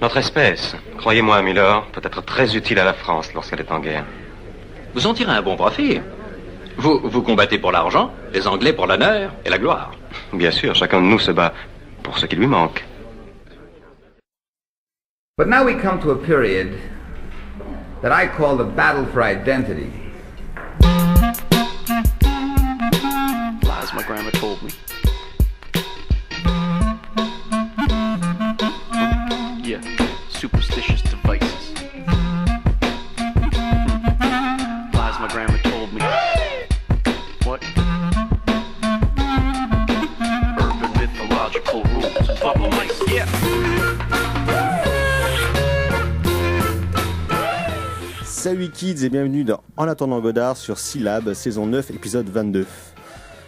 Notre espèce, croyez-moi, Milord, peut être très utile à la France lorsqu'elle est en guerre. Vous en tirez un bon profit. Vous combattez pour l'argent, les Anglais pour l'honneur et la gloire. Bien sûr, chacun de nous se bat pour ce qui lui manque. But now we come to a period that I call the battle for identity. Lies my grandma told me. Yeah, superstitious devices. Lies my grandma told me. What? Urban mythological rules and bubble mice. Yeah. Salut kids et bienvenue dans En attendant Godard sur Syllab, saison 9, épisode 22.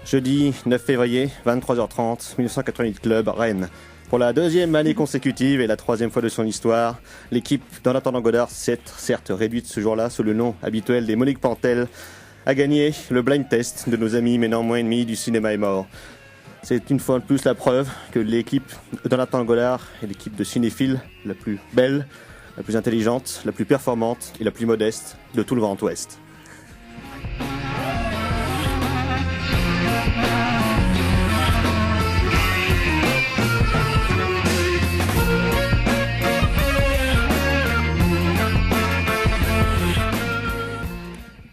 Jeudi 9 février, 23h30, 1988 Club, Rennes. Pour la deuxième année consécutive et la troisième fois de son histoire, l'équipe d'En attendant Godard, certes réduite ce jour-là sous le nom habituel des Monique Pantel, a gagné le blind test de nos amis mais néanmoins ennemis du cinéma est mort. C'est une fois de plus la preuve que l'équipe d'En attendant Godard est l'équipe de cinéphiles la plus belle, la plus intelligente, la plus performante et la plus modeste de tout le Grand Ouest.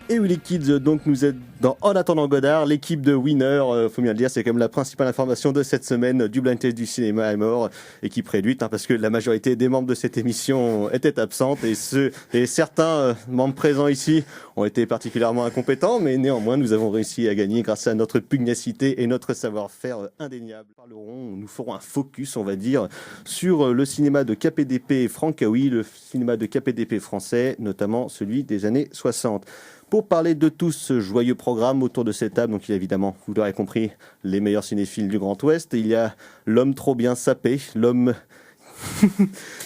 Et oui les kids, donc nous êtes dans En attendant Godard, l'équipe de Winner, faut bien le dire, c'est quand même la principale information de cette semaine du blind test du cinéma est mort, équipe réduite, parce que la majorité des membres de cette émission étaient absentes et certains membres présents ici ont été particulièrement incompétents, mais néanmoins nous avons réussi à gagner grâce à notre pugnacité et notre savoir-faire indéniable. Nous ferons un focus, on va dire, sur le cinéma de KPDP Francaoui, le cinéma de KPDP français, notamment celui des années 60. Pour parler de tout ce joyeux programme autour de cette table, donc il y a évidemment, vous l'aurez compris, les meilleurs cinéphiles du Grand Ouest. Il y a l'homme trop bien sapé, l'homme...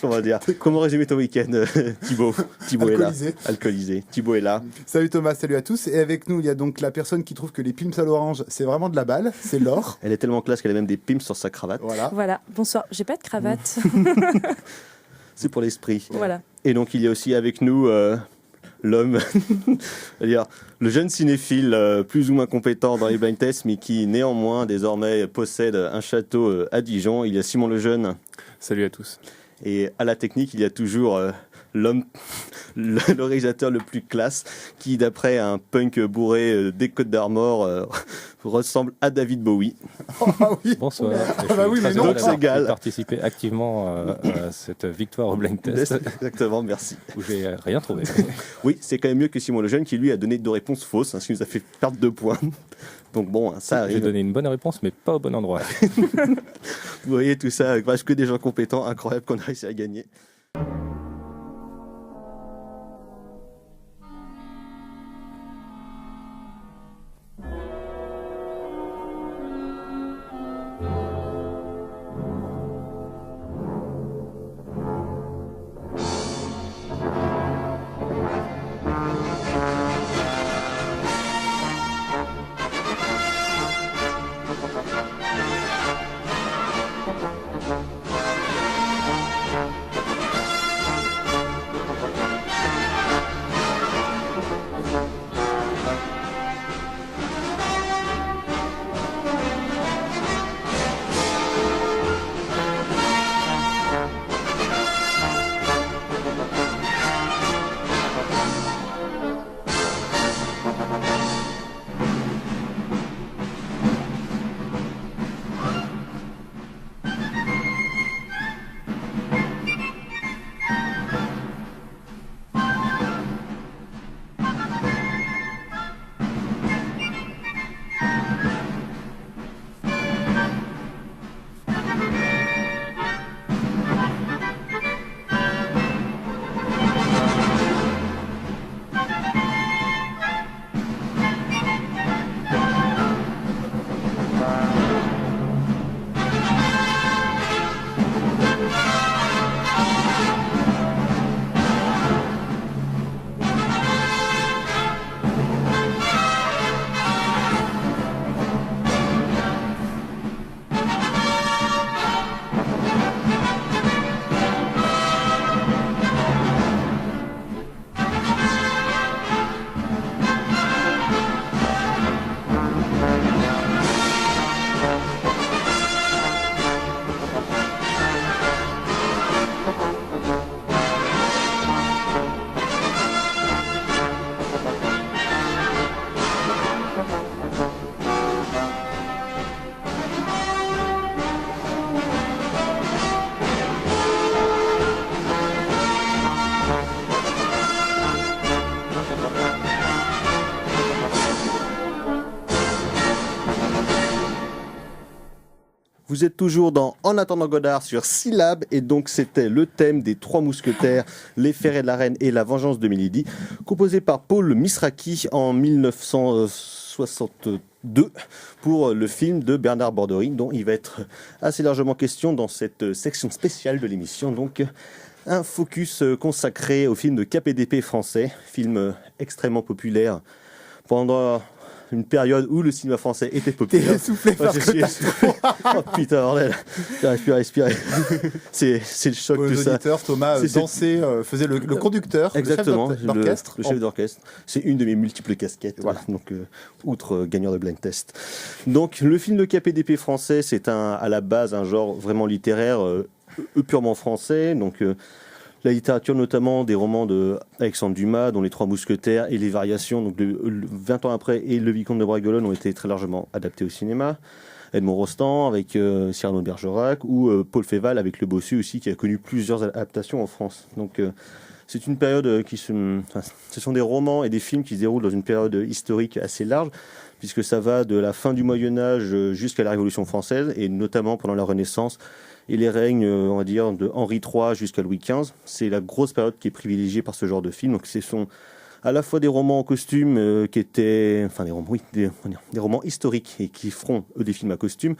On va dire. Comment résumer ton week-end, Thibaut? Thibaut est là. Alcoolisé. Thibaut est là. Salut Thomas, salut à tous. Et avec nous, il y a donc la personne qui trouve que les pims à l'orange, c'est vraiment de la balle, c'est Laure. Elle est tellement classe qu'elle a même des pims sur sa cravate. Voilà. Bonsoir. J'ai pas de cravate. C'est pour l'esprit. Voilà. Et donc il y a aussi avec nous... l'homme, c'est-à-dire le jeune cinéphile plus ou moins compétent dans les blind tests, mais qui néanmoins désormais possède un château à Dijon. Il y a Simon Lejeune. Salut à tous. Et à la technique, il y a toujours l'homme, le réalisateur le plus classe, qui d'après un punk bourré des Côtes d'Armor ressemble à David Bowie. Oh, ah oui. Bonsoir. Oui, mais non. C'est égal. Participer activement à cette victoire au blind test. Exactement, merci. Où j'ai rien trouvé. Oui, c'est quand même mieux que Simon Lejeune qui lui a donné 2 réponses fausses, ce qui nous a fait perdre 2 points. Donc bon, ça arrive. J'ai donné une bonne réponse, mais pas au bon endroit. Vous voyez tout ça, grâce que des gens compétents, incroyable qu'on a réussi à gagner. Vous êtes toujours dans En attendant Godard sur Syllab et donc c'était le thème des Trois Mousquetaires, Les Ferrets de la Reine et La Vengeance de Milady, composé par Paul Misraki en 1962 pour le film de Bernard Borderie, dont il va être assez largement question dans cette section spéciale de l'émission. Donc un focus consacré au film de KPDP français, film extrêmement populaire pendant une période où le cinéma français était populaire. T'es essoufflé par je suis essoufflé. Oh putain, bordel. J'arrive plus à respirer. C'est le choc Pour tout les ça. auditeurs, Thomas dansait, faisait le conducteur, Exactement, le chef d'orchestre. le chef d'orchestre. C'est une de mes multiples casquettes, Voilà. donc outre gagnant de blind test. Donc le film de KPDP français, c'est à la base un genre vraiment littéraire, purement français. Donc la littérature notamment des romans de Alexandre Dumas, dont Les Trois Mousquetaires et Les Variations, donc 20 ans après, et Le Vicomte de Bragelonne ont été très largement adaptés au cinéma. Edmond Rostand avec Cyrano de Bergerac ou Paul Féval avec Le Bossu aussi, qui a connu plusieurs adaptations en France. Donc c'est une période ce sont des romans et des films qui se déroulent dans une période historique assez large, puisque ça va de la fin du Moyen-Âge jusqu'à la Révolution française, et notamment pendant la Renaissance et les règnes, on va dire, de Henri III jusqu'à Louis XV. C'est la grosse période qui est privilégiée par ce genre de film. Donc ce sont à la fois des romans en costume qui étaient, enfin des romans historiques et qui feront des films à costume,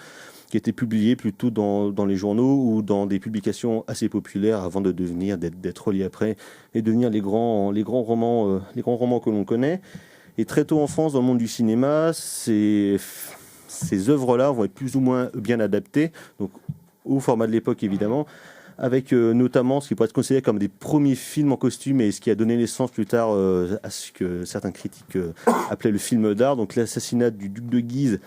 qui étaient publiés plutôt dans les journaux ou dans des publications assez populaires avant de d'être reliés après et devenir les grands romans que l'on connaît. Et très tôt en France, dans le monde du cinéma, ces œuvres-là vont être plus ou moins bien adaptées, donc au format de l'époque évidemment, avec notamment ce qui pourrait être considéré comme des premiers films en costume et ce qui a donné naissance plus tard à ce que certains critiques appelaient le film d'art, donc l'assassinat du duc de Guise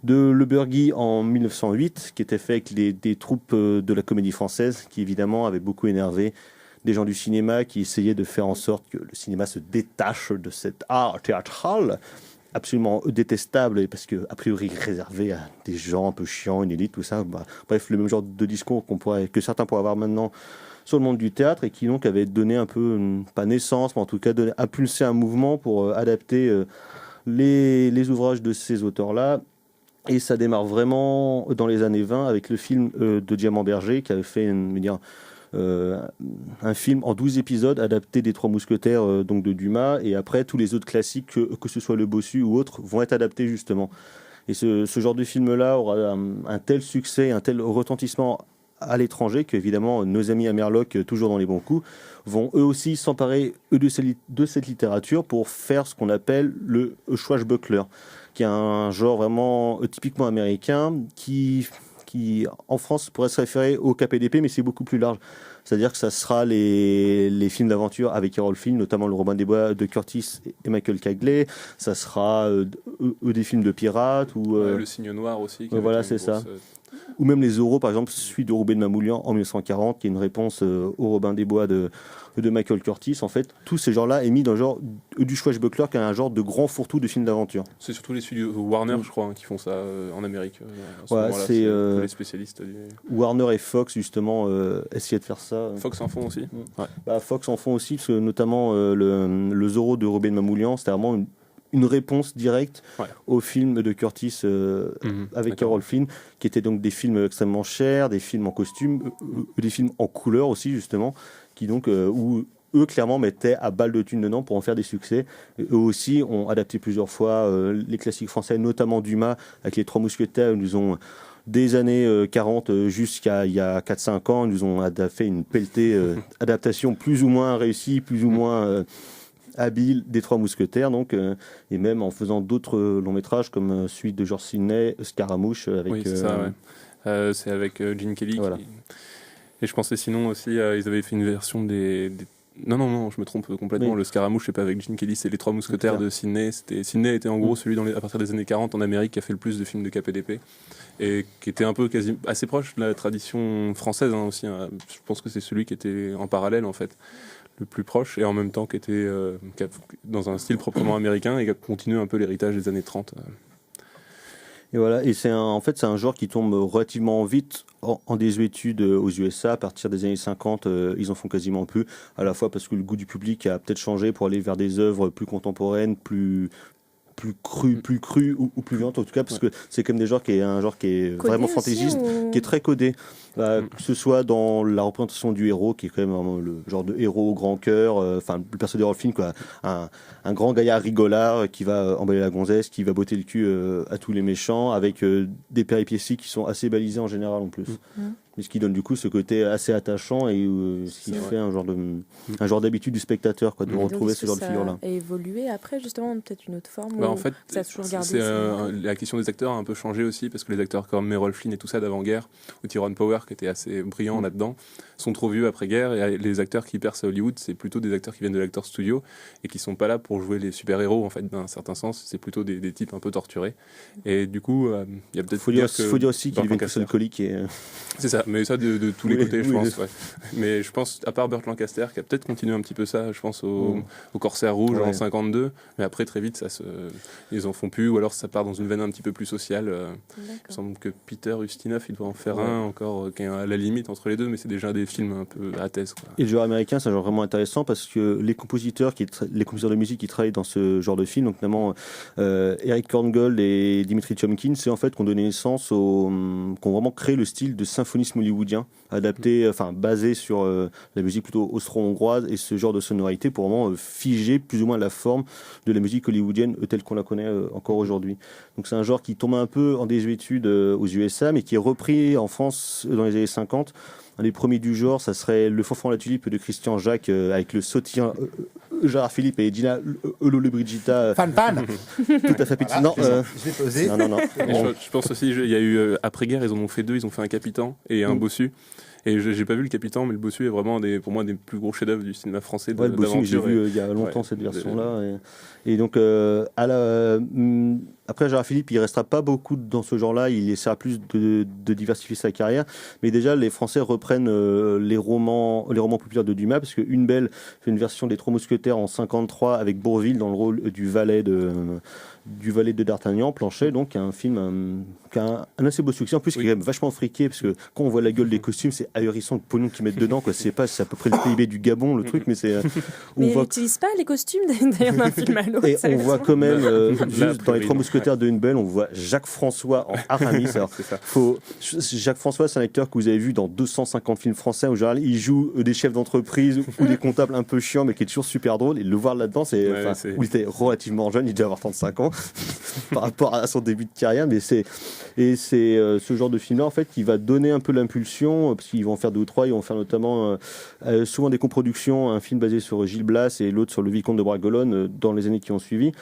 de Le Burgui en 1908, qui était fait avec des troupes de la Comédie Française, qui évidemment avaient beaucoup énervé des gens du cinéma, qui essayaient de faire en sorte que le cinéma se détache de cet art théâtral absolument détestable, parce que a priori réservé à des gens un peu chiants, une élite, tout ça. Bref, le même genre de discours que certains pourraient avoir maintenant sur le monde du théâtre, et qui donc avait donné un peu, pas naissance, mais en tout cas impulsé un mouvement pour adapter les ouvrages de ces auteurs-là. Et ça démarre vraiment dans les années 20 avec le film de Diamant Berger, qui avait fait un film en 12 épisodes adapté des Trois Mousquetaires donc de Dumas, et après tous les autres classiques, que ce soit Le Bossu ou autres, vont être adaptés justement. Et ce genre de film-là aura un tel succès, un tel retentissement à l'étranger, qu'évidemment nos amis à Merloc, toujours dans les bons coups, vont eux aussi s'emparer de cette littérature pour faire ce qu'on appelle le swashbuckler, qui est un genre vraiment typiquement américain qui en France pourrait se référer au KPDP, mais c'est beaucoup plus large. C'est-à-dire que ça sera les films d'aventure avec Errol Flynn, notamment Le Robin des Bois de Curtis et Michael Cagley. Ça sera des films de pirates ou Le Cygne Noir aussi. Voilà, c'est ça. Ou même les Zorros, par exemple, celui de Roubaix de Mamoulian en 1940, qui est une réponse au Robin des Bois de Michael Curtis. En fait, tous ces genres-là est mis dans le genre du swashbuckler, qui est un genre de grand fourre-tout de films d'aventure. C'est surtout les studios Warner, je crois, qui font ça en Amérique. C'est tous les spécialistes. Warner et Fox, justement, essayaient de faire ça. Fox en font aussi. Ouais. Fox en font aussi, parce que notamment le Zorro de Roubaix de Mamoulian, c'était vraiment une réponse directe au film de Curtis avec Errol Flynn, qui étaient donc des films extrêmement chers, des films en costume, des films en couleur aussi, justement, qui donc, où eux, clairement, mettaient à balles de thunes dedans pour en faire des succès. Et eux aussi ont adapté plusieurs fois les classiques français, notamment Dumas, avec Les Trois Mousquetaires. Ils nous ont, des années 40 jusqu'à il y a 4-5 ans, ils nous ont fait une pelletée adaptation plus ou moins réussie, plus ou moins habile des Trois Mousquetaires, donc, et même en faisant d'autres longs métrages comme celui de George Sidney, Scaramouche, avec... Oui, c'est ça, ouais. C'est avec Gene Kelly. Voilà. Et je pensais sinon aussi, ils avaient fait une version des... Non, je me trompe complètement. Oui. Le Scaramouche, c'est pas avec Gene Kelly, c'est Les Trois Mousquetaires de Sidney. Sidney était en gros celui à partir des années 40 en Amérique qui a fait le plus de films de KPDP et qui était un peu assez proche de la tradition française aussi. Je pense que c'est celui qui était en parallèle en fait, le plus proche, et en même temps qui était dans un style proprement américain et qui a continué un peu l'héritage des années 30. Et voilà, et c'est un genre qui tombe relativement vite en désuétude aux USA. À partir des années 50, ils en font quasiment plus, à la fois parce que le goût du public a peut-être changé pour aller vers des œuvres plus contemporaines, plus plus cru ou plus violente en tout cas, parce que c'est comme des genres qui est un genre qui est Codé vraiment aussi, fantaisiste, qui est très codé. Que ce soit dans la représentation du héros, qui est quand même vraiment le genre de héros au grand cœur, le personnage dans le film, quoi, un grand gaillard rigolard qui va emballer la gonzesse, qui va botter le cul à tous les méchants, avec des péripéties qui sont assez balisées en général en plus. Mais ce qui donne du coup ce côté assez attachant et ce qui fait un genre d'habitude du spectateur, quoi, de retrouver ce genre de figure-là. Ça a évolué après, justement, peut-être une autre forme. En fait, ça a toujours gardé. La question des acteurs a un peu changé aussi, parce que les acteurs comme Merrill Flynn et tout ça d'avant-guerre, ou Tyrone Power, qui était assez brillant là-dedans, sont trop vieux après-guerre, et les acteurs qui percent à Hollywood, c'est plutôt des acteurs qui viennent de l'acteur studio et qui sont pas là pour jouer les super-héros, en fait, d'un certain sens. C'est plutôt des types un peu torturés. Et du coup, il y a peut-être... Faut dire aussi qu'il est tous alcoolique et... C'est ça, mais ça de tous les côtés, je pense. Ouais. Mais je pense, à part Burt Lancaster, qui a peut-être continué un petit peu ça, je pense au Corsaire Rouge en 52, mais après très vite, ils en font plus, ou alors ça part dans une veine un petit peu plus sociale. Il me semble que Peter Ustinov, il doit en faire un encore, qui est à la limite entre les deux, mais c'est déjà des films un peu à thèse. Quoi. Et le genre américain, c'est un genre vraiment intéressant parce que les compositeurs de musique qui travaillent dans ce genre de film, donc notamment Eric Korngold et Dimitri Chomkin, c'est en fait qu'on donnait naissance qu'on vraiment créé le style de symphonisme hollywoodien, adapté, basé sur la musique plutôt austro-hongroise et ce genre de sonorité pour vraiment figer plus ou moins la forme de la musique hollywoodienne telle qu'on la connaît encore aujourd'hui. Donc c'est un genre qui tombe un peu en désuétude aux USA, mais qui est repris en France dans les années 50. Un des premiers du genre, ça serait Le Fanfan la Tulipe de Christian Jacques avec le sautillant Gérard Philippe et Gina Lollobrigida. Fan tout à fait petit. Voilà, non, je l'ai posé. Non. Je pense aussi, il y a eu, après-guerre, ils en ont fait deux, ils ont fait un Capitan et un Bossu. Et j'ai pas vu le Capitan, mais le Bossu est vraiment pour moi des plus gros chefs-d'œuvre du cinéma français. Le Bossu, j'ai vu il y a longtemps cette version-là. Et donc, après, Gérard Philippe, il restera pas beaucoup dans ce genre-là. Il essaiera plus de diversifier sa carrière. Mais déjà, les Français reprennent les romans populaires de Dumas, parce que Une Belle fait une version des Trois Mousquetaires en 53 avec Bourvil dans le rôle du valet de D'Artagnan, Planchet, donc un film qui a un assez beau succès, en plus qui est quand même vachement friqué, parce que quand on voit la gueule des costumes, c'est ahurissant le pognon qu'ils mettent dedans, quoi. C'est à peu près le PIB du Gabon, le truc, mais c'est... Mais ils n'utilisent pas les costumes d'ailleurs d'un film à l'autre. Et on voit quand même, juste dans les Trois Mousquetaires de Une Belle, on voit Jacques François en Aramis. Alors, Jacques François, c'est un acteur que vous avez vu dans 250 films français. En général, il joue des chefs d'entreprise ou des comptables un peu chiants, mais qui est toujours super drôle. Et le voir là-dedans, où il était relativement jeune, il devait avoir 35 ans par rapport à son début de carrière. Mais c'est ce genre de film-là, en fait, qui va donner un peu l'impulsion, parce qu'ils vont en faire 2 ou 3. Ils vont faire notamment souvent des coproductions, un film basé sur Gilles Blas et l'autre sur le Vicomte de Bragelonne dans les années qui ont suivi.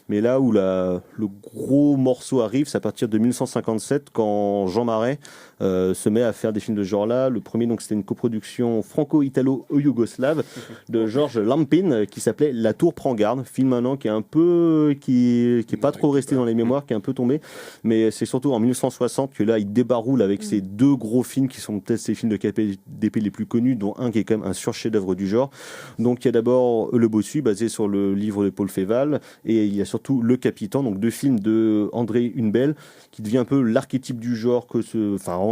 Mais là où le gros morceau arrive, c'est à partir de 1957, quand Jean Marais se met à faire des films de ce genre-là. Le premier, donc, c'était une coproduction franco-italo-yougoslave de Georges Lampin qui s'appelait La Tour prend garde. Film maintenant qui est pas trop resté dans les mémoires, qui est un peu tombé. Mais c'est surtout en 1960 que là, il débaroule avec ces 2 gros films qui sont peut-être ces films de KPDP les plus connus, dont un qui est quand même un surchef-d'œuvre du genre. Donc, il y a d'abord Le Bossu, basé sur le livre de Paul Féval, et il y a surtout Le Capitan, donc 2 films de André Une Belle, qui devient un peu l'archétype du genre,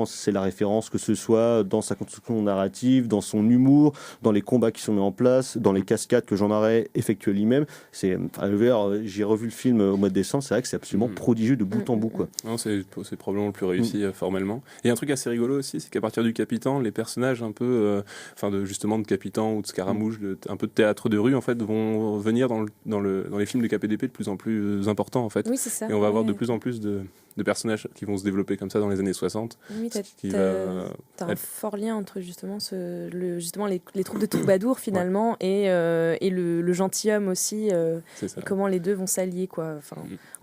c'est la référence, que ce soit dans sa construction narrative, dans son humour, dans les combats qui sont mis en place, dans les cascades que Jean Marais effectue lui-même. J'ai revu le film au mois de décembre, c'est vrai que c'est absolument prodigieux de bout en bout, quoi. Non, c'est probablement le plus réussi formellement. Et un truc assez rigolo aussi, c'est qu'à partir du Capitan, les personnages un peu, justement de Capitan ou de Scaramouche, un peu de théâtre de rue, en fait, vont venir dans les films de KPDP de plus en plus importants, en fait. Oui, c'est ça. Et on va avoir de plus en plus de personnages qui vont se développer comme ça dans les années 60. Oui, t'as un fort lien entre justement les troupes de troubadours finalement et le gentilhomme aussi, et comment les deux vont s'allier, quoi.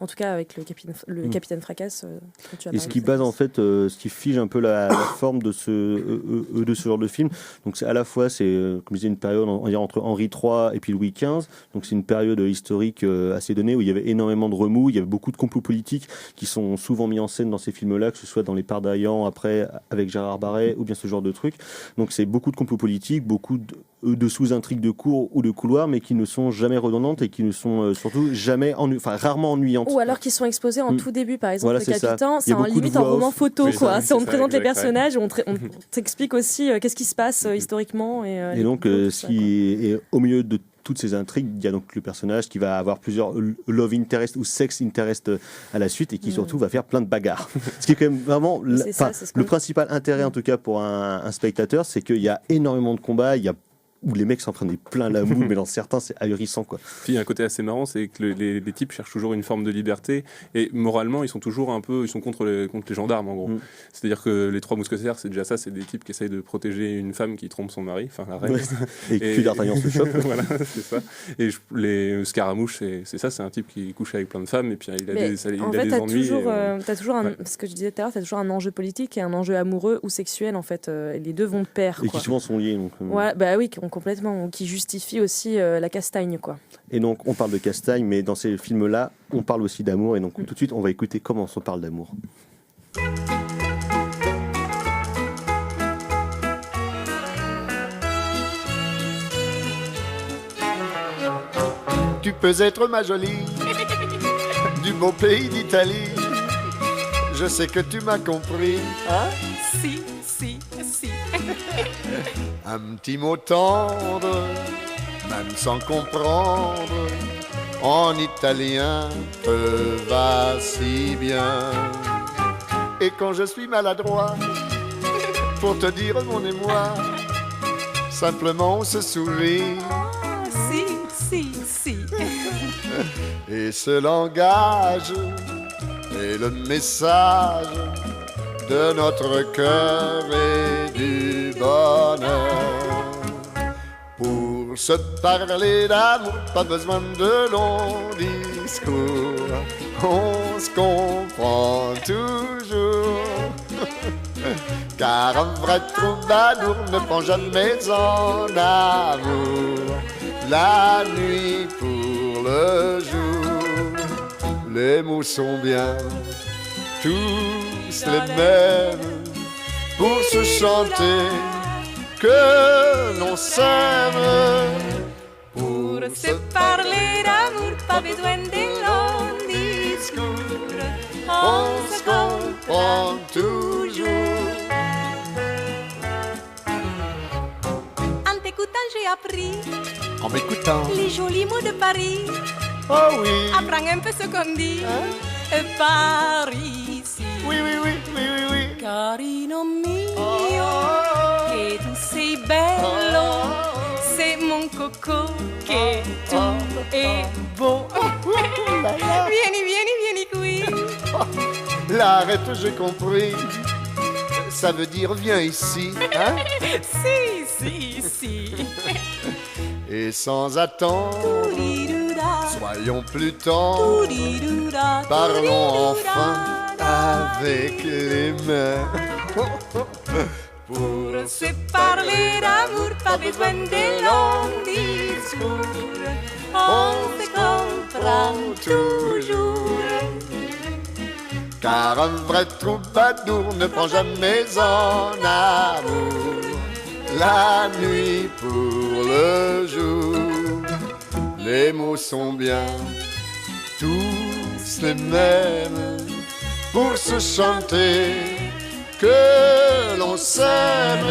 En tout cas avec le capitaine Fracasse. Et ce qui base en fait, ce qui fige un peu la forme de ce genre de film. Donc c'est à la fois, comme je disais, une période entre Henri III et puis Louis XV. Donc c'est une période historique assez donnée où il y avait énormément de remous, il y avait beaucoup de complots politiques qui sont souvent mis en scène dans ces films-là, que ce soit dans Les Pardaillants après avec Gérard Barret ou bien ce genre de trucs. Donc c'est beaucoup de complots politiques, beaucoup de sous-intrigues de cours ou de couloirs, mais qui ne sont jamais redondantes et qui ne sont surtout jamais rarement ennuyantes. Ou alors qui sont exposés en tout début, par exemple, voilà, le Capitaine, c'est en limite un roman photo, quoi. On te présente les personnages, on t'explique aussi qu'est-ce qui se passe historiquement. Et donc, ce qui est au milieu de toutes ces intrigues, il y a donc le personnage qui va avoir plusieurs love interest ou sex interest à la suite et qui surtout va faire plein de bagarres. Ce qui est quand même vraiment le principal intérêt, en tout cas pour un spectateur, c'est qu'il y a énormément de combats, où les mecs s'en prennent plein la moule, mais dans certains, c'est ahurissant, quoi. Puis, il y a un côté assez marrant, c'est que les types cherchent toujours une forme de liberté, et moralement, ils sont toujours ils sont contre les gendarmes, en gros. C'est-à-dire que les trois mousquetaires, c'est déjà ça, c'est des types qui essayent de protéger une femme qui trompe son mari, enfin la reine. Et que D'Artagnan se chope. Voilà, c'est ça. Et les Scaramouche, c'est ça, c'est un type qui couche avec plein de femmes, et puis il a des ennuis. T'as toujours ce que je disais tout à l'heure, t'as toujours un enjeu politique et un enjeu amoureux ou sexuel, en fait. Et les deux vont de pair, et qui souvent sont liés. Donc, ouais, bah oui, complètement, qui justifie aussi la castagne, quoi. Et donc on parle de castagne, mais dans ces films-là, on parle aussi d'amour, et donc tout de suite on va écouter comment on parle d'amour. Tu peux être ma jolie, du beau pays d'Italie. Je sais que tu m'as compris, hein? Si. Un petit mot tendre, même sans comprendre, en italien te va si bien. Et quand je suis maladroit, pour te dire mon émoi, simplement on se sourit. Si. Et ce langage est le message de notre cœur et du bonheur. Pour se parler d'amour, pas besoin de longs discours. On se comprend toujours. Car un vrai troubadour ne prend jamais en amour la nuit pour le jour. Les mots sont bien tous les mêmes pour se chanter que l'on s'aime. Pour se parler d'amour, pas besoin de longs discours. On se comprend toujours. En t'écoutant, j'ai appris. En m'écoutant. Les jolis mots de Paris. Oh oui. Apprends un peu ce qu'on dit. Paris. Oui. Carino mio, che tu sei bello, c'est mon coco, che tu es beau. Vieni qui. L'arrête, j'ai compris. Ça veut dire viens ici, hein? Si. Et sans attendre, soyons plus tendres, parlons enfin avec les mains. Pour se parler d'amour, pas besoin de longs discours. On se comprend toujours. Car un vrai troubadour ne prend jamais en amour la nuit pour le jour. Les mots sont bien tous les mêmes pour se chanter que l'on s'aime.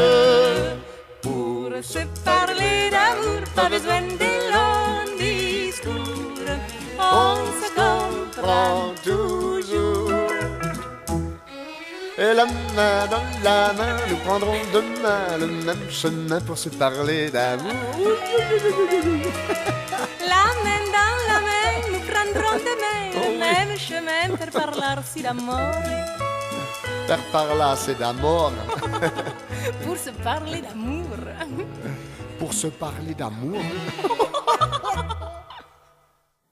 Pour se parler d'amour, pas besoin de longs discours. On se comprend toujours. Et la main dans la main, nous prendrons demain le même chemin pour se parler d'amour. La main dans la main, nous prendrons demain le même chemin pour parler d'amour. Faire par là, c'est d'amour. Pour se parler d'amour. Pour se parler d'amour.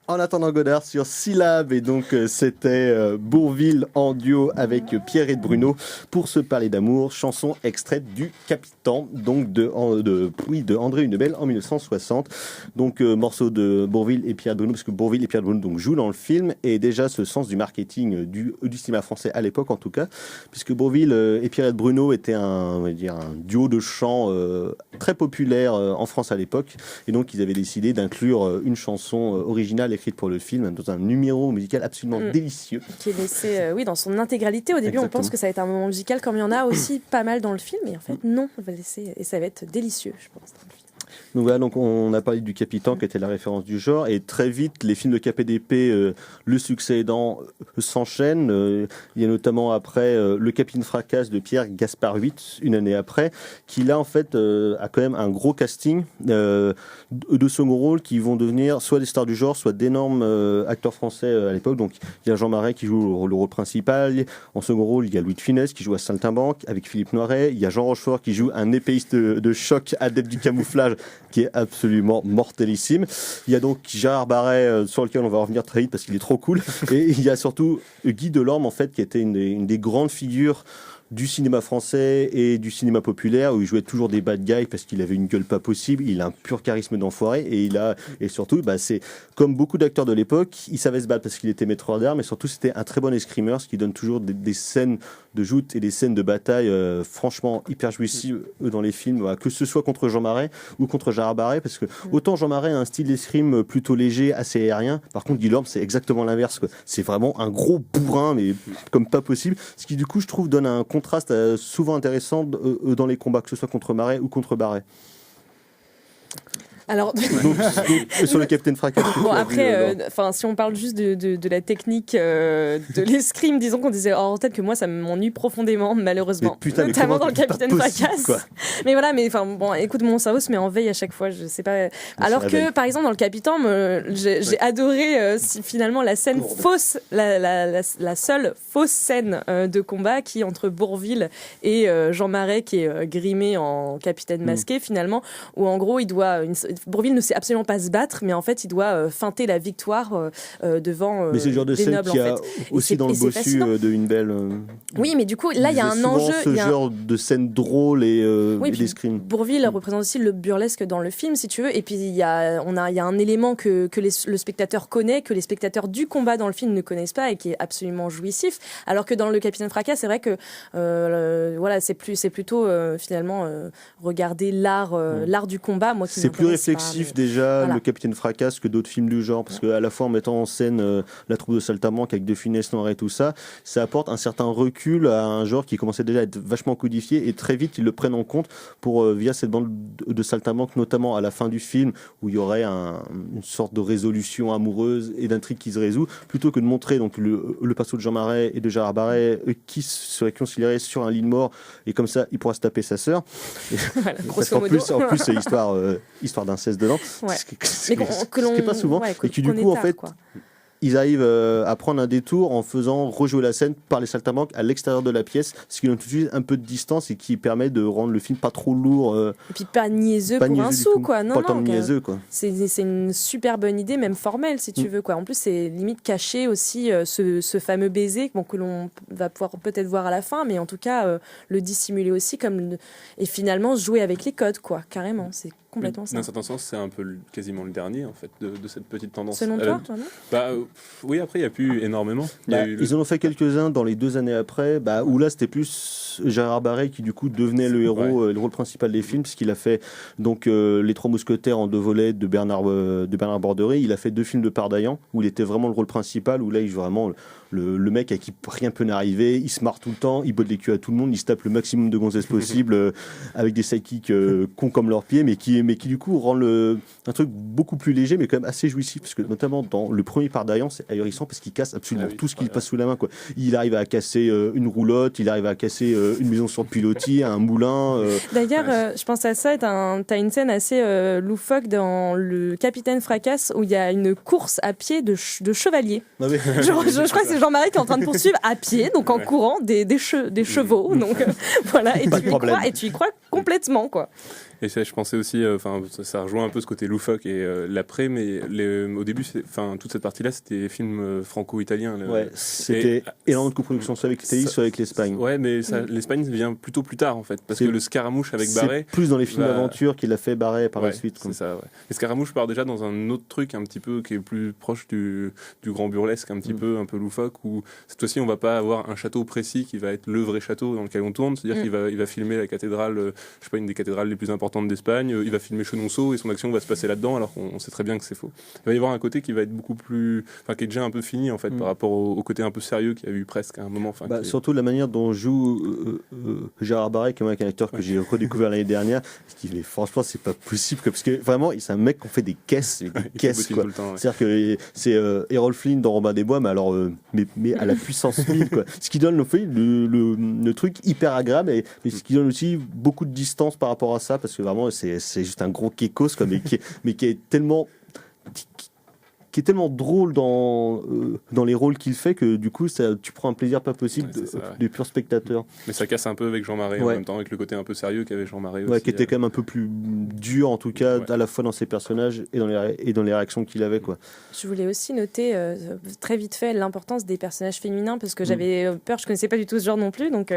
En attendant Godard sur Syllab, et donc c'était Bourvil en duo avec Pierre et Bruno pour se parler d'amour, chanson extraite du Capitan, donc de André Hunebelle en 1960. Donc morceau de Bourvil et Pierre Bruno, parce que Bourvil et Pierre Bruno donc jouent dans le film, et déjà ce sens du marketing du cinéma français à l'époque en tout cas, puisque Bourvil et Pierre et Bruno étaient un duo de chant très populaire en France à l'époque, et donc ils avaient décidé d'inclure une chanson originale écrite pour le film dans un numéro musical absolument délicieux. Qui est laissé, dans son intégralité. Au début, Exactement. On pense que ça va être un moment musical comme il y en a aussi pas mal dans le film, et en fait, non, on va laisser, et ça va être délicieux, je pense, dans le film. Donc voilà, donc on a parlé du Capitan qui était la référence du genre, et très vite les films de KPDP, le succès aidant, s'enchaînent. Il y a notamment après le Capitaine Fracasse de Pierre Gaspard VIII, une année après, qui là en fait a quand même un gros casting de second rôle qui vont devenir soit des stars du genre, soit d'énormes acteurs français à l'époque. Donc il y a Jean Marais qui joue le rôle principal, en second rôle il y a Louis de Funès qui joue à Saltimbanque avec Philippe Noiret, il y a Jean Rochefort qui joue un épéiste de choc adepte du camouflage qui est absolument mortellissime. Il y a donc Gérard Barret sur lequel on va revenir très vite parce qu'il est trop cool, et il y a surtout Guy Delorme en fait qui était une des grandes figures du cinéma français et du cinéma populaire, où il jouait toujours des bad guys parce qu'il avait une gueule pas possible, il a un pur charisme d'enfoiré, et surtout c'est comme beaucoup d'acteurs de l'époque, il savait se battre parce qu'il était maître d'armes, mais surtout c'était un très bon escrimeur, ce qui donne toujours des scènes de joute et des scènes de bataille franchement hyper jouissives dans les films, que ce soit contre Jean Marais ou contre Gérard Barret, parce que autant Jean Marais a un style d'escrime plutôt léger, assez aérien, par contre Guy Delorme c'est exactement l'inverse, quoi. C'est vraiment un gros bourrin, mais comme pas possible, ce qui du coup je trouve donne un contraste souvent intéressant dans les combats, que ce soit contre Marais ou contre Barret. Alors, donc, sur le Capitaine Fracasse. Bon, après, si on parle juste de la technique de l'escrime, disons qu'on disait en tête que moi ça m'ennuie profondément, malheureusement, notamment dans le Capitaine Fracasse. Quoi. Mais voilà, écoute, mon cerveau se met en veille à chaque fois, je sais pas. Alors que, par exemple, dans le Capitaine, j'ai adoré finalement la scène fausse, la seule fausse scène de combat qui entre Bourvil et Jean Marais qui est grimé en capitaine masqué finalement, où en gros il doit Bourvil ne sait absolument pas se battre, mais en fait, il doit feinter la victoire devant mais c'est le genre de scène qu'il y a aussi dans le bossu de Hunebelle. Oui, mais du coup, là, il y a un enjeu. Ce genre de scène drôle et d'escrime. Bourvil représente aussi le burlesque dans le film, si tu veux. Et puis, il y a un élément que le spectateur connaît, que les spectateurs du combat dans le film ne connaissent pas et qui est absolument jouissif. Alors que dans le Capitaine Fracas, c'est vrai que c'est plutôt finalement regarder l'art du combat. Moi, qui c'est plus réflexif déjà le Capitaine Fracasse que d'autres films du genre, parce qu'à la fois en mettant en scène la troupe de Saltimbanque avec De Funès, Noiret et tout ça, ça apporte un certain recul à un genre qui commençait déjà à être vachement codifié, et très vite ils le prennent en compte pour via cette bande de Saltimbanque, notamment à la fin du film où il y aurait une sorte de résolution amoureuse et d'intrigue qui se résout, plutôt que de montrer donc le perso de Jean Marais et de Gérard Barret qui se réconcilieraient sur un lit de mort, et comme ça il pourra se taper sa sœur. Voilà, en plus c'est histoire d'inceste dedans, ce qui est pas souvent, et qui du coup en fait ils arrivent à prendre un détour en faisant rejouer la scène par les Saltimbanques à l'extérieur de la pièce, ce qui donne tout de suite un peu de distance et qui permet de rendre le film pas trop lourd. Et puis pas niaiseux pour un sou, quoi. Non, pas le temps de niaiseux, quoi. C'est une super bonne idée, même formelle, si tu veux, quoi. En plus, c'est limite caché aussi ce fameux baiser que l'on va pouvoir peut-être voir à la fin, mais en tout cas le dissimuler aussi, et finalement jouer avec les codes, quoi. Carrément, c'est complètement ça. Dans un certain sens, c'est un peu quasiment le dernier en fait de cette petite tendance. Selon toi, oui, après il n'y a plus énormément. Ils en ont fait quelques-uns dans les 2 années après, où là c'était plus Gérard Barret qui du coup devenait le héros, le rôle principal des films, puisqu'il a fait donc les 3 Mousquetaires en 2 volets de Bernard Borderie. Il a fait 2 films de Pardaillan où il était vraiment le rôle principal, où là il joue vraiment le mec à qui rien peut n'arriver, il se marre tout le temps, il botte les culs à tout le monde, il se tape le maximum de gonzesses possible avec des sidekicks cons comme leurs pieds, mais qui du coup rend un truc beaucoup plus léger, mais quand même assez jouissif, parce que notamment dans le premier Pardaillan, c'est ahurissant parce qu'il casse absolument tout ce qui passe sous la main, quoi. Il arrive à casser une roulotte, il arrive à casser une maison sur pilotis, un moulin. D'ailleurs, je pense à ça, t'as une scène assez loufoque dans le Capitaine Fracasse où il y a une course à pied de chevaliers. Ah oui. Je crois que c'est Jean-Marie qui est en train de poursuivre à pied, donc en courant des chevaux, donc voilà, et tu y crois complètement, quoi. Et ça, je pensais aussi, ça rejoint un peu ce côté loufoque et l'après, mais au début, toute cette partie-là, c'était des films franco-italiens. Ouais, c'était énormément de coproduction, soit avec l'Italie, soit avec l'Espagne. Ouais, mais l'Espagne vient plutôt plus tard, en fait, parce que le Scaramouche avec Barret... C'est plus dans les films d'aventure qu'il a fait Barret par la suite. C'est ça, ouais. Et Scaramouche part déjà dans un autre truc un petit peu qui est plus proche du grand burlesque, un peu loufoque, où cette fois-ci, on va pas avoir un château précis qui va être le vrai château dans lequel on tourne, c'est-à-dire qu'il va filmer la cathédrale, je sais pas, une des cathédrales les plus importantes d'Espagne, il va filmer Chenonceau et son action va se passer là-dedans alors qu'on sait très bien que c'est faux. Il va y avoir un côté qui va être beaucoup plus... qui est déjà un peu fini en fait par rapport au côté un peu sérieux qu'il y a eu presque à un moment. Surtout la manière dont joue Gérard Barret, qui est un acteur que j'ai redécouvert l'année dernière, franchement c'est pas possible, parce que vraiment c'est un mec qui fait des caisses, quoi. C'est-à-dire que c'est Errol Flynn dans Robin des Bois, mais alors mais à la puissance 1000 quoi. Ce qui donne le truc hyper agréable, mais ce qui donne aussi beaucoup de distance par rapport à ça, parce que vraiment c'est juste un gros kékos quoi, mais qui est tellement drôle dans les rôles qu'il fait, que du coup tu prends un plaisir pas possible de pur spectateur. Mais ça casse un peu avec Jean Marais en même temps, avec le côté un peu sérieux qu'avait Jean Marais aussi. Qui était quand même un peu plus dur en tout cas, à la fois dans ses personnages et dans les réactions qu'il avait quoi. Je voulais aussi noter très vite fait l'importance des personnages féminins, parce que j'avais peur, je connaissais pas du tout ce genre non plus, donc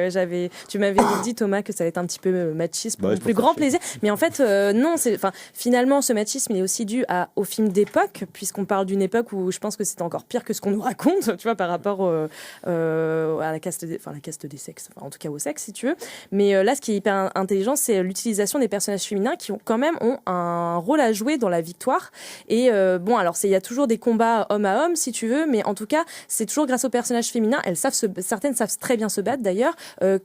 tu m'avais dit Thomas que ça allait être un petit peu machiste pour mon plus grand plaisir, mais en fait non, finalement ce machisme il est aussi dû au film d'époque, puisqu'on parle d'une époque où je pense que c'était encore pire que ce qu'on nous raconte, tu vois, par rapport à la caste des sexes, en tout cas au sexe si tu veux. Mais là, ce qui est hyper intelligent, c'est l'utilisation des personnages féminins qui ont un rôle à jouer dans la victoire. Et alors il y a toujours des combats homme à homme si tu veux, mais en tout cas c'est toujours grâce aux personnages féminins. Certaines savent très bien se battre d'ailleurs,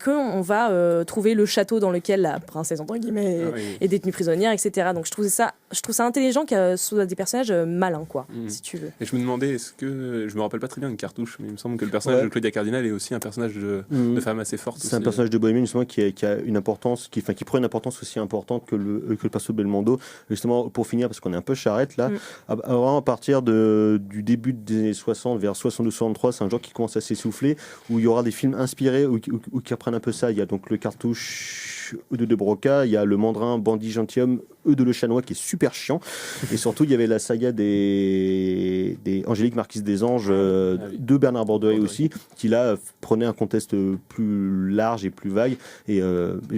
qu'on va trouver le château dans lequel la princesse entre guillemets est détenue prisonnière, etc. Donc je trouve ça intelligent qu'il soit des personnages malins quoi. Si tu veux. Et je me demandais, est-ce que je me rappelle pas très bien de Cartouche, mais il me semble que le personnage de Claudia Cardinal est aussi un personnage de femme assez forte. C'est un personnage de bohémienne justement qui a une importance, qui prend une importance aussi importante que le perso de Belmondo. Justement pour finir, parce qu'on est un peu charrette là, vraiment à partir du début des années 60 vers 62-63, c'est un genre qui commence à s'essouffler, où il y aura des films inspirés ou qui reprennent un peu ça. Il y a donc le Cartouche de Broca, il y a le Mandrin Bandit Gentilhomme de Le Chanois qui est super chiant, et surtout il y avait la saga des Angélique Marquise des Anges de Bernard Bordeaux aussi, qui là prenait un contexte plus large et plus vague, et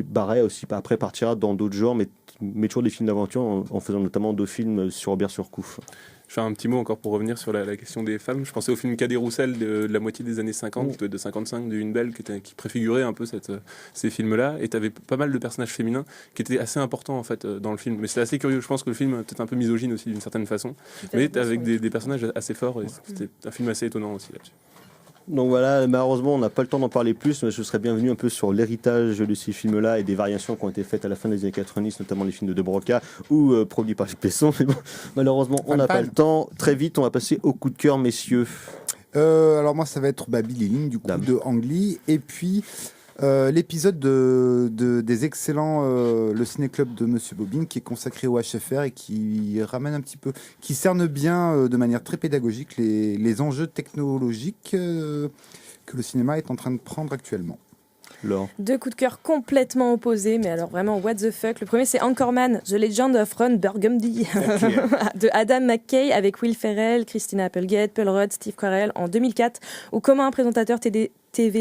Barret aussi après partira dans d'autres genres, mais toujours des films d'aventure en faisant notamment 2 films sur Robert Surcouf. Je fais un petit mot encore pour revenir sur la question des femmes. Je pensais au film Cadet Roussel de la moitié des années 50, de 55, de Une Belle, qui préfigurait un peu ces films-là. Et tu avais pas mal de personnages féminins qui étaient assez importants en fait dans le film. Mais c'était assez curieux. Je pense que le film est peut-être un peu misogyne aussi d'une certaine façon. Mais avec des personnages assez forts. Et c'était un film assez étonnant aussi là-dessus. Donc voilà, malheureusement, on n'a pas le temps d'en parler plus, mais je serais bienvenu un peu sur l'héritage de ces films-là et des variations qui ont été faites à la fin des années 90, notamment les films de Broca ou produits par Luc Besson. Mais bon, malheureusement, on n'a pas le temps. Très vite, on va passer au coup de cœur, messieurs. Alors moi, ça va être Billy Lynn, du coup, de Ang Lee, et puis l'épisode des excellents le ciné-club de Monsieur Bobine, qui est consacré au HFR et qui ramène un petit peu, qui cerne bien de manière très pédagogique les enjeux technologiques que le cinéma est en train de prendre actuellement. Laure. 2 coups de cœur complètement opposés, mais alors vraiment what the fuck. Le premier c'est Anchorman, The Legend of Ron Burgundy de Adam McKay avec Will Ferrell, Christina Applegate, Paul Rudd, Steve Carell en 2004, où comment un présentateur TV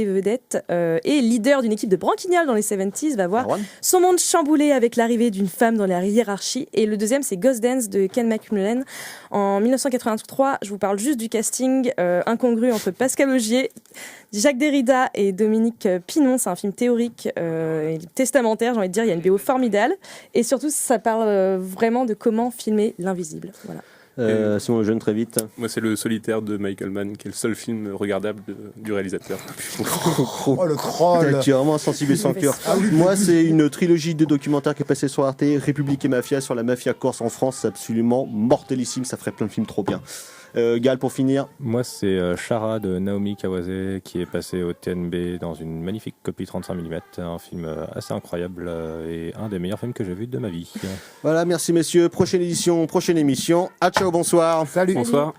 vedette et leader d'une équipe de branquignoles dans les 70s va voir son monde chamboulé avec l'arrivée d'une femme dans la hiérarchie. Et le deuxième c'est Ghost Dance de Ken McMullen en 1983. Je vous parle juste du casting incongru entre Pascal Augier, Jacques Derrida et Dominique Pinon. C'est un film théorique et testamentaire, j'ai envie de dire. Il y a une BO formidable et surtout ça parle vraiment de comment filmer l'invisible. Voilà. Simon Lejeune, très vite. Moi, c'est Le Solitaire de Michael Mann, qui est le seul film regardable du réalisateur. Oh, le troll. Tu es vraiment insensible et sans cœur. Moi, c'est une trilogie de documentaires qui est passée sur Arte, République et Mafia, sur la mafia corse en France. C'est absolument mortellissime, ça ferait plein de films trop bien. Gal, pour finir. Moi, c'est Chara de Naomi Kawase, qui est passé au TNB dans une magnifique copie 35 mm. Un film assez incroyable et un des meilleurs films que j'ai vu de ma vie. Voilà, merci messieurs. Prochaine édition, prochaine émission. À ciao, bonsoir. Salut. Bonsoir.